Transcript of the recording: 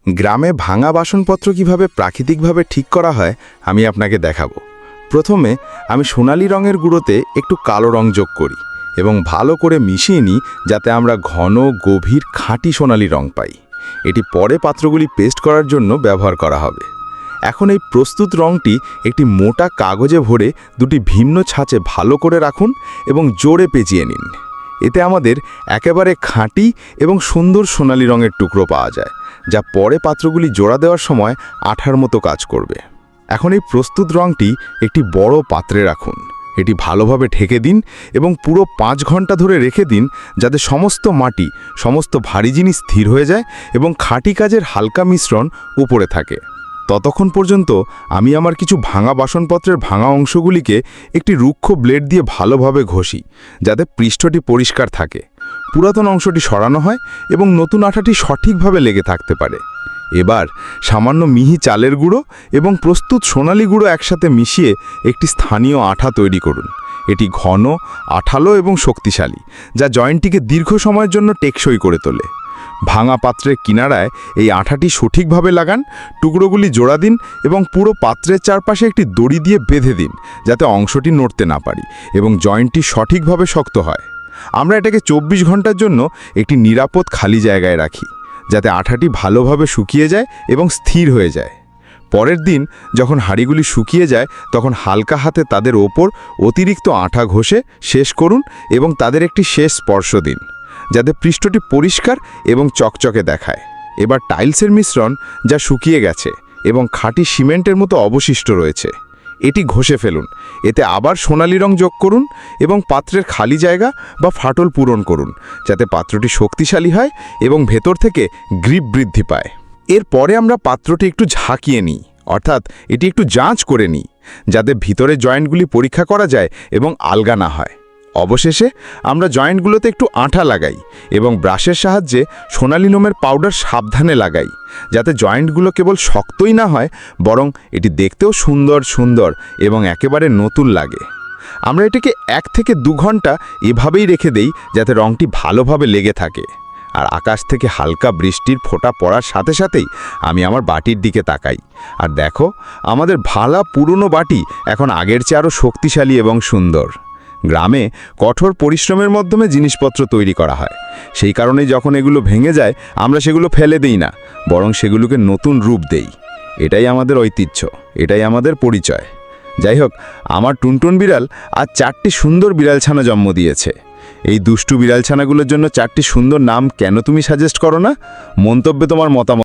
গ্রামে ভাঙা বাসনপত্র কিভাবে প্রাকৃতিকভাবে ঠিক করা হয় আমি আপনাকে দেখাবো। প্রথমে আমি সোনালী রঙের গুঁড়োতে একটু কালো রং যোগ করি এবং ভালো করে মিশিয়ে নিই যাতে আমরা ঘন গভীর খাঁটি সোনালী রং পাই। এটি পরে পাত্রগুলি পেস্ট করার জন্য ব্যবহার করা হবে। এখন এই প্রস্তুত রঙটি একটি মোটা কাগজে ভরে দুটি ভিন্ন ছাঁচে ভালো করে রাখুন এবং জোরে পেঁচিয়ে নিন। এতে আমাদের একেবারে খাঁটি এবং সুন্দর সোনালী রঙের টুকরো পাওয়া যায়, যা পরে পাত্রগুলি জোড়া দেওয়ার সময় আঠার মতো কাজ করবে। এখন এই প্রস্তুত রঙটি একটি বড় পাত্রে রাখুন। এটি ভালোভাবে ঢেকে দিন এবং পুরো 5 ঘন্টা ধরে রেখে দিন, যাতে সমস্ত মাটি, সমস্ত ভারী জিনিস স্থির হয়ে যায় এবং খাঁটি কাজের হালকা মিশ্রণ উপরে থাকে। ততক্ষণ পর্যন্ত আমি আমার কিছু ভাঙা বাসনপত্রের ভাঙা অংশগুলিকে একটি রুক্ষ ব্লেড দিয়ে ভালোভাবে ঘষি, যাতে পৃষ্ঠটি পরিষ্কার থাকে, পুরাতন অংশটি সরানো হয় এবং নতুন আঠাটি সঠিকভাবে লেগে থাকতে পারে। এবার সামান্য মিহি চালের গুঁড়ো এবং প্রস্তুত সোনালী গুঁড়ো একসাথে মিশিয়ে একটি স্থানীয় আঠা তৈরি করুন। এটি ঘন, আঠালো এবং শক্তিশালী, যা জয়েন্টটিকে দীর্ঘ সময়ের জন্য টেকসই করে তোলে। ভাঙা পাত্রের কিনারায় এই আঠাটি সঠিকভাবে লাগান, টুকরোগুলি জোড়া দিন এবং পুরো পাত্রের চারপাশে একটি দড়ি দিয়ে বেঁধে দিন, যাতে অংশটি নড়তে না পারি এবং জয়েন্টটি সঠিকভাবে শক্ত হয়। আমরা এটাকে 24 ঘন্টার জন্য একটি নিরাপদ খালি জায়গায় রাখি, যাতে আঠাটি ভালোভাবে শুকিয়ে যায় এবং স্থির হয়ে যায়। পরের দিন যখন হাঁড়িগুলি শুকিয়ে যায়, তখন হালকা হাতে তাদের ওপর অতিরিক্ত আঠা ঘষে শেষ করুন এবং তাদের একটি শেষ স্পর্শ দিন, যাতে পৃষ্ঠটি পরিষ্কার এবং চকচকে দেখায়। এবার টাইলসের মিশ্রণ, যা শুকিয়ে গেছে এবং খাঁটি সিমেন্টের মতো অবশিষ্ট রয়েছে, এটি ঘষে ফেলুন। এতে আবার সোনালী রং যোগ করুন এবং পাত্রের খালি জায়গা বা ফাটল পূরণ করুন, যাতে পাত্রটি শক্তিশালী হয় এবং ভেতর থেকে গ্রিপ বৃদ্ধি পায়। এরপরে আমরা পাত্রটি একটু ঝাঁকিয়ে নিই, অর্থাৎ এটি একটু যাঞ্চ করে নিই, যাতে ভিতরে জয়েন্টগুলি পরীক্ষা করা যায় এবং আলগা না হয়। অবশেষে আমরা জয়েন্টগুলোতে একটু আঠা লাগাই এবং ব্রাশের সাহায্যে সোনালী লোমের পাউডার সাবধানে লাগাই, যাতে জয়েন্টগুলো কেবল শক্তই না হয়, বরং এটি দেখতেও সুন্দর এবং একেবারে নতুন লাগে। আমরা এটাকে 1 থেকে 2 ঘন্টা এভাবেই রেখে দেই, যাতে রঙটি ভালোভাবে লেগে থাকে। আর আকাশ থেকে হালকা বৃষ্টির ফোঁটা পড়ার সাথে সাথেই আমি আমার বাটির দিকে তাকাই, আর দেখো, আমাদের ভালা পুরনো বাটি এখন আগের চেয়ে আরও শক্তিশালী এবং সুন্দর। গ্রামে কঠোর পরিশ্রমের মাধ্যমে জিনিসপত্র তৈরি করা হয়, সেই কারণেই যখন এগুলো ভেঙে যায় আমরা সেগুলো ফেলে দিই না, বরং সেগুলোকে নতুন রূপ দেই। এটাই আমাদের ঐতিহ্য, এটাই আমাদের পরিচয়। যাই হোক, আমার টুনটুন বিড়াল আজ 4টি সুন্দর বিড়ালছানা জন্ম দিয়েছে। এই দুষ্টু বিড়ালছানাগুলোর জন্য 4টি সুন্দর নাম কেন তুমি সাজেস্ট করো না? মন্তব্যে তোমার মতামত